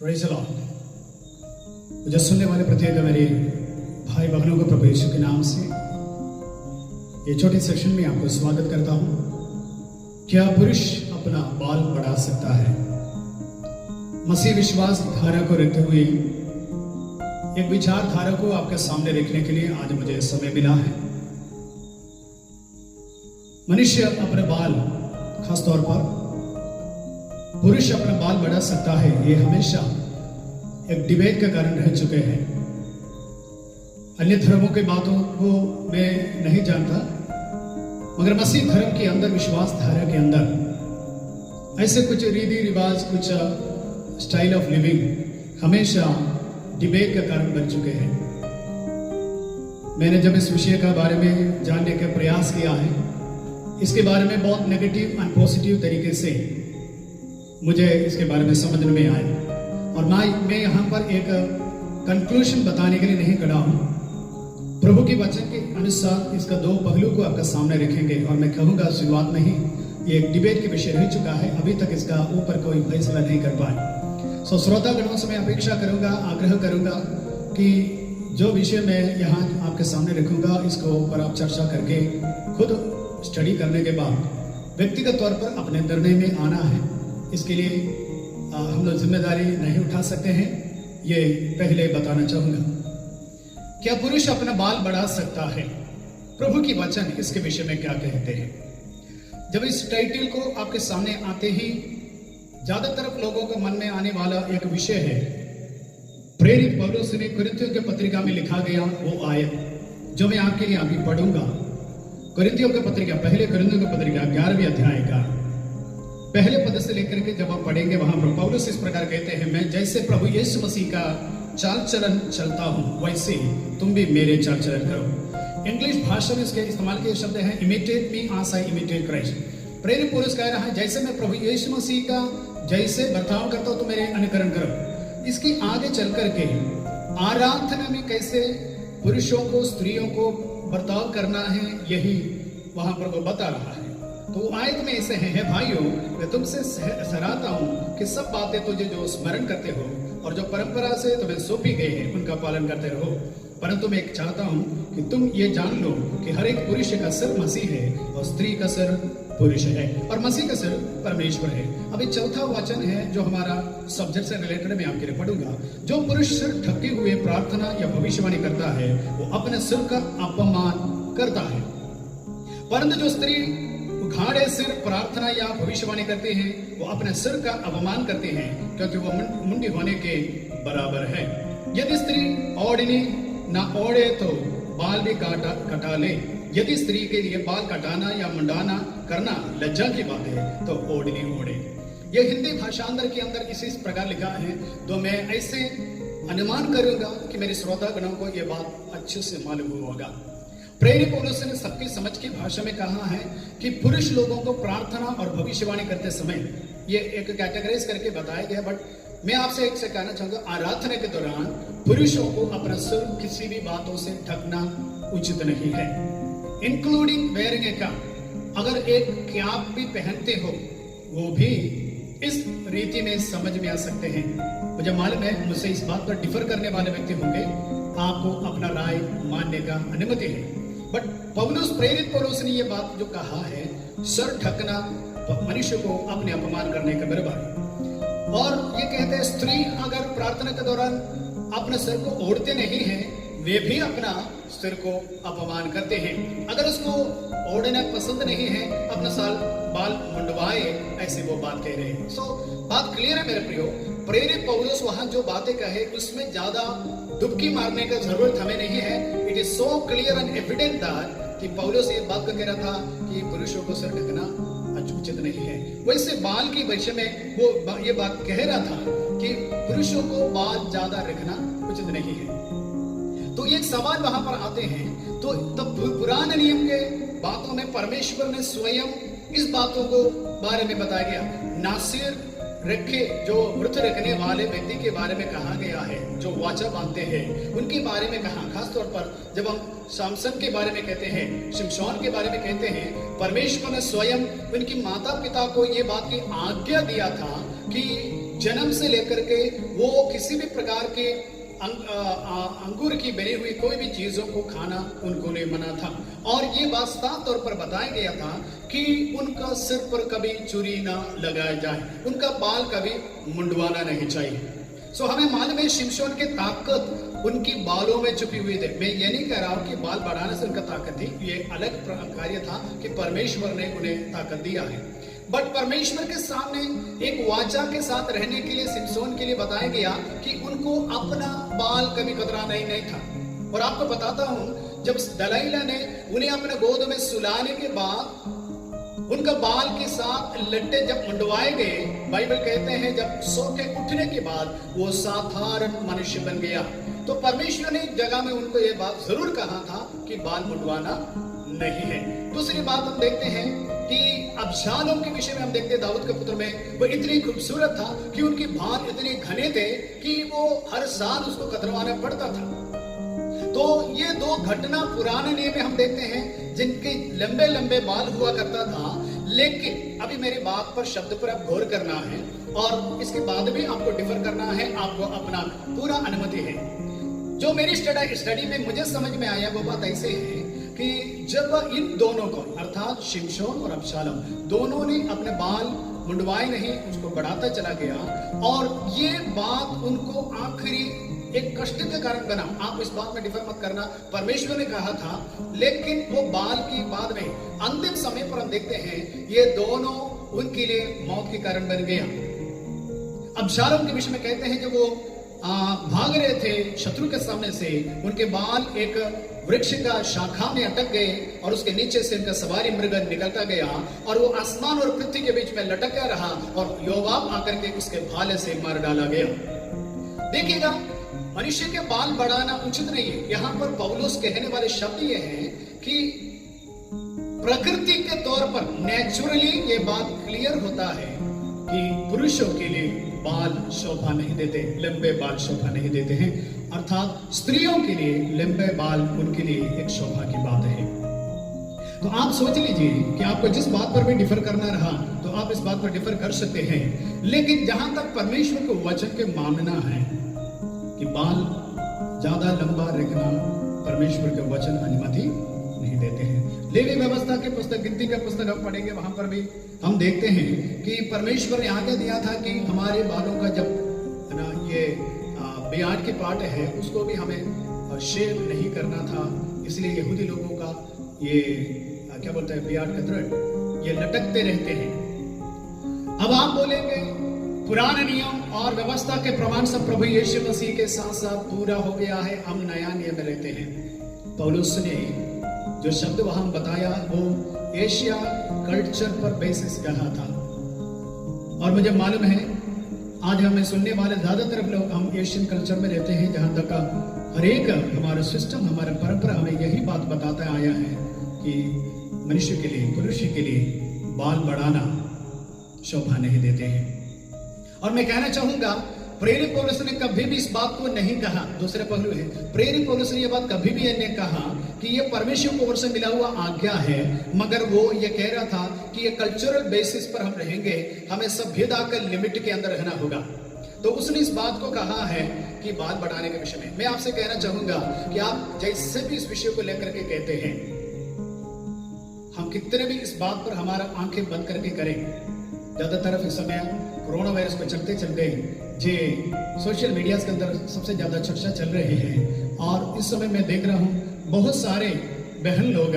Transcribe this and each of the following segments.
Praise the Lord. मुझे सुनने वाले प्रत्येक मेरे भाई बहनों को प्रभु यीशु के नाम से ये छोटे सेक्शन में आपको स्वागत करता हूं। क्या पुरुष अपना बाल बढ़ा सकता है? मसीह विश्वास धारा को रखते हुए एक विचारधारा को आपके सामने रखने के लिए आज मुझे समय मिला है। मनुष्य अपने बाल, खासतौर पर पुरुष अपना बाल बढ़ा सकता है, ये हमेशा एक डिबेट का कारण रह चुके हैं। अन्य धर्मों की बातों को मैं नहीं जानता, मगर मसीह धर्म के अंदर, विश्वास धारा के अंदर ऐसे कुछ रीति रिवाज, कुछ स्टाइल ऑफ लिविंग हमेशा डिबेट का कारण बन चुके हैं। मैंने जब इस विषय का बारे में जानने का प्रयास किया है, इसके बारे में बहुत नेगेटिव एंड पॉजिटिव तरीके से मुझे इसके बारे में समझने में आया, और मैं यहाँ पर एक कंक्लूजन बताने के लिए नहीं खड़ा हूँ। प्रभु के वचन के अनुसार इसका दो पहलू को आपका सामने रखेंगे, और मैं कहूँगा शुरुआत में ही ये एक डिबेट के विषय रह चुका है, अभी तक इसका ऊपर कोई फैसला नहीं कर पाए। सो श्रोतागणों से मैं अपेक्षा करूँगा, आग्रह करूँगा कि जो विषय मैं यहाँ आपके सामने रखूँगा, इसको ऊपर आप चर्चा करके खुद स्टडी करने के बाद व्यक्तिगत तौर पर अपने निर्णय में आना है। इसके लिए हम लोग जिम्मेदारी नहीं उठा सकते हैं, ये पहले बताना चाहूंगा। क्या पुरुष अपना बाल बढ़ा सकता है? प्रभु की वचन इसके विषय में क्या कहते हैं? जब इस टाइटल को आपके सामने आते ही ज्यादातर लोगों के मन में आने वाला एक विषय है, प्रेरित पौलुस ने कुरिन्थियों के पत्रिका में लिखा गया वो आयत जो मैं आपके लिए अभी पढ़ूंगा। कुरिन्थियों के पत्रिका, पहले कुरिन्थियों के पत्रिका 11वें अध्याय का पहले पद से लेकर के जब आप पढ़ेंगे, वहां पर पौलुस इस प्रकार कहते हैं, मैं जैसे प्रभु यीशु मसीह का चाल चलन चलता हूं, वैसे तुम भी मेरे चाल चलन करो। इंग्लिश भाषा में इसके इस्तेमाल किए शब्द हैं, imitate me as I imitate Christ. प्रेरित पौलुस कह रहा है, जैसे मैं प्रभु यीशु मसीह का जैसे बर्ताव करता हूं, तुम मेरे अनुकरण करो। इसकी आगे चल करके आराधना में कैसे पुरुषों को, स्त्रियों को बर्ताव करना है, यही वहां पर वो बता रहा है। तो आयत में ऐसे है भाइयों, मैं तुमसे सराहता हूं कि सब बातें तुझे जो स्मरण करते हो और जो परंपरा से तुम्हें सौंपी गई है, उनका पालन करते रहो। परंतु मैं एक चाहता हूं कि तुम ये जान लो कि हर एक पुरुष का सिर मसीह है और स्त्री का सिर पुरुष है और मसीह का सिर परमेश्वर है। अभी चौथा वचन है जो हमारा सब्जेक्ट से रिलेटेड मैं आपके लिए पढ़ूंगा। जो पुरुष सिर ढके हुए प्रार्थना या भविष्यवाणी करता है, वो अपने सिर का अपमान करता है, परंतु जो स्त्री उघाड़े सिर प्रार्थना या भविष्यवाणी करते हैं, वो अपने सिर का अपमान करते हैं, क्योंकि वो मुंडी होने के बराबर है। यदि स्त्री ओढ़नी ना ओढ़े तो बाल भी कटा ले। यदि स्त्री के लिए बाल कटाना या मुंडाना करना लज्जा की बात है, तो ओढ़नी ओढ़े। यह हिंदी भाषांतर के अंदर इसी प्रकार लिखा है, तो मैं ऐसे अनुमान करूंगा कि मेरे श्रोतागणों को यह बात अच्छे से मालूम होगा। प्रेरित पौलुस ने सबकी समझ की भाषा में कहा है कि पुरुष लोगों को प्रार्थना और भविष्यवाणी करते समय ये एक कैटेगराइज करके बताया गया, बट मैं आपसे एक से कहना चाहूंगा, आराधना के दौरान पुरुषों को अपना सिर किसी भी बातों से ढकना उचित नहीं है, इंक्लूडिंग वेयरिंग ए कैप। अगर एक कैप भी पहनते हो, वो भी इस रीति में समझ में आ सकते हैं। मुझे मालूम है मुझसे इस बात पर डिफर करने वाले व्यक्ति होंगे, आपको अपना राय मानने का अनुमति है, बट पौलुस, प्रेरित पौलुस ने ये बात जो कहा है, सर ढकना मनुष्य को अपने अपमान करने के बराबर है। और ये कहते हैं, स्त्री अगर प्रार्थना के दौरान अपने सिर को ओढ़ते नहीं है, वे भी अपना सिर को अपमान करते हैं। अगर उसको ओढ़ना पसंद नहीं है, अपना साल बाल मुंडवाए, ऐसे वो बात कह रहे हैं। सो बात क्लियर है मेरे प्रियो। प्रेरित पौलुस वहां जो बातें कहे, उसमें ज्यादा डुबकी मारने का जरूरत हमें नहीं है। It is so clear and evident that कि पौलुस ये बात कह रहा था कि पुरुषों को सिर ढकना उचित नहीं है। वैसे बाल की विषय में वो ये बात कह रहा था कि पुरुषों को बाल ज्यादा रखना उचित नहीं है। तो एक सवाल वहां पर आते हैं, तो पुराने नियम के बातों में परमेश्वर ने स्वयं इस बातों को बारे में बताया गया। नासिर रखे, जो व्रत रखने वाले व्यक्ति के बारे में कहा गया है, जो वाचा बांधते हैं, उनके बारे में कहा। खासतौर पर जब हम सामसन के बारे में कहते हैं, शिमशोन के बारे में कहते हैं, परमेश्वर ने स्वयं उनकी माता पिता को ये बात की आज्ञा दिया था कि जन्म से लेकर के वो किसी भी प्रकार के अंगूर की बनी हुई कोई भी चीजों को खाना उनको नहीं मना था। और ये बात साफ तौर पर बताया गया था कि उनका सिर पर कभी चूड़ी ना लगाया जाए, उनका बाल कभी मुंडवाना नहीं चाहिए। सो हमें मालूम है शिमशोन की ताकत उनकी बालों में छुपी हुई थी। मैं ये नहीं कह रहा हूं कि बाल बढ़ाने से उनका ताकत थी, ये अलग कार्य था कि परमेश्वर ने उन्हें ताकत दिया है। बट परमेश्वर के सामने एक वाचा के साथ रहने के लिए शिमशोन के लिए बताया गया कि उनको अपना बाल कभी कतराना नहीं था। और आपको बताता हूं, जब दलाइला ने उन्हें अपने गोद में सुलाने के बाद उनका बाल के साथ लट्टे जब मुंडवाए गए, बाइबल कहते हैं जब सो के उठने के बाद वो साधारण मनुष्य बन गया। तो परमेश्वर ने एक जगह में उनको ये बात जरूर कहा था कि बाल मुंडवाना नहीं है। दूसरी बात हम देखते हैं कि अबशालोम के विषय में हम देखते हैं, दाऊद के पुत्र में वो इतनी खूबसूरत था कि उनके बाल इतने घने थे कि वो हर साल उसको कतरवाना पड़ता था। तो ये दो घटना पुराने नियम में हम देखते हैं जिनके लंबे लंबे बाल हुआ करता था। लेकिन अभी मेरी बात पर शब्द पर आप गौर करना है और इसके बाद भी आपको डिफर करना है, आपको अपना पूरा अनुमति है। जो मेरी स्टडी में मुझे समझ में आया वो बात ऐसे है कि जब इन दोनों को अर्थात शिमशोन और अबशालोम दोनों ने अपने बाल मुंडवाए नहीं, उसको बढ़ाता चला गया और ये बात उनको आखिरी एक कष्ट के कारण बना। आप इस बात में डिफर मत करना, परमेश्वर ने कहा था, लेकिन वो बाल की बाद में अंतिम समय पर हम देखते हैं ये दोनों उनके लिए मौत के कारण बन गया। अबशालोम के विषय में कहते हैं जब वो भाग रहे थे शत्रु के सामने से, उनके बाल एक वृक्ष का शाखा में अटक गए और उसके नीचे से उनका सवारी मृग निकलता गया और वो आसमान और पृथ्वी के बीच में लटका रहा और योवाब आकर के उसके भाले से मार डाला गया। देखिएगा, मनुष्य के बाल बढ़ाना उचित नहीं है। यहाँ पर पौलुस कहने वाले शब्द ये हैं कि प्रकृति के तौर पर नेचुरली ये बात क्लियर होता है कि पुरुषों के लिए बाल शोभा नहीं देते, लंबे बाल शोभा नहीं देते हैं, अर्थात स्त्रियों के लिए लंबे बाल उनके लिए एक शोभा की बात है। तो आप सोच लीजिए कि आपको जिस बात पर भी डिफर करना रहा तो आप इस बात पर डिफर कर सकते हैं, लेकिन जहां तक परमेश्वर के वचन के मानना है कि बाल ज्यादा लंबा रखना परमेश्वर के वचन अनुमति नहीं देते हैं। लेवी व्यवस्था की पुस्तक, गिनती का पुस्तक हम पढ़ेंगे, वहां पर भी हम देखते हैं कि परमेश्वर ने आज्ञा दिया था कि हमारे बालों का जब ना ये बियाड की पार्ट है उसको भी हमें शेव नहीं करना था। इसलिए यहूदी लोगों का ये क्या बोलते हैं बियाड का थ्रेड ये लटकते रहते हैं। अब आप बोलेंगे पुराने नियम और व्यवस्था के प्रमाण सब प्रभु यीशु मसीह के साथ साथ पूरा हो गया है, हम नया नियम में रहते हैं। पौलुस ने जो शब्द वहां बताया वो एशिया कल्चर पर बेसिस कहा था। और मुझे मालूम है आज हमें सुनने वाले ज्यादातर लोग हम एशियन कल्चर में रहते हैं, जहां तक हर एक हमारा सिस्टम, हमारा परंपरा हमें यही बात बताता आया है कि मनुष्य के लिए, पुरुष के लिए बाल बढ़ाना शोभा नहीं देते हैं। और मैं कहना चाहूंगा प्रेरित पौलुस ने कभी भी इस बात को नहीं कहा। दूसरे पहलू है, प्रेरित पौलुस ने यह बात कभी भी नहीं कहा कि यह परमेश्वर की ओर से मिला हुआ आज्ञा है, मगर वो ये कह रहा था कि ये कल्चरल बेसिस पर हम रहेंगे, हमें सभ्यता के लिमिट के अंदर रहना होगा। तो उसने इस बात को कहा है कि बाल बढ़ाने के विषय में। मैं आपसे कहना चाहूंगा कि आप जैसे भी इस विषय को लेकर के कहते हैं, हम कितने भी इस बात पर हमारा आंखें बंद करके करें, ज्यादातर इस समय कोरोना वायरस को चलते चलते जे सोशल मीडिया के अंदर सबसे ज्यादा चर्चा चल रही है। और इस समय मैं देख रहा हूं बहुत सारे बहन लोग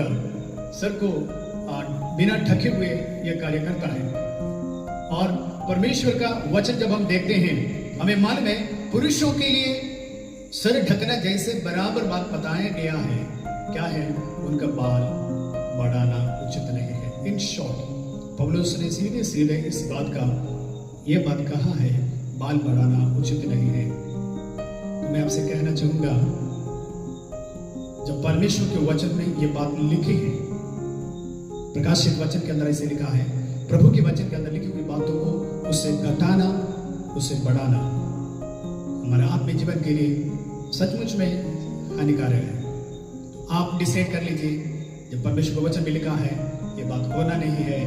सर को बिना ढके हुए ये कार्य करता है। और परमेश्वर का वचन जब हम देखते हैं, हमें मालूम है पुरुषों के लिए सर ढकना जैसे बराबर बात बताया गया है, क्या है, उनका बाल बढ़ाना उचित नहीं है। इन शॉर्ट पौलुस ने सीधे सीधे इस बात का ये बात कहा है, बाल बढ़ाना उचित नहीं है। तो मैं आपसे कहना चाहूंगा, जब परमेश्वर के वचन में ये बात लिखी है, प्रकाशित वचन के अंदर ऐसे लिखा है, प्रभु के वचन के अंदर लिखी हुई बातों को उससे घटाना, उससे बढ़ाना हमारे आत्मिक जीवन के लिए सचमुच में हानिकारक है। तो आप डिसाइड कर लीजिए, जब परमेश्वर के वचन में लिखा है ये बात होना नहीं है,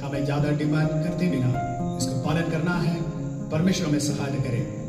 हमें ज्यादा डिमांड करते बिना इसको पालन करना है, परमेश्वर हमें सहायता करे।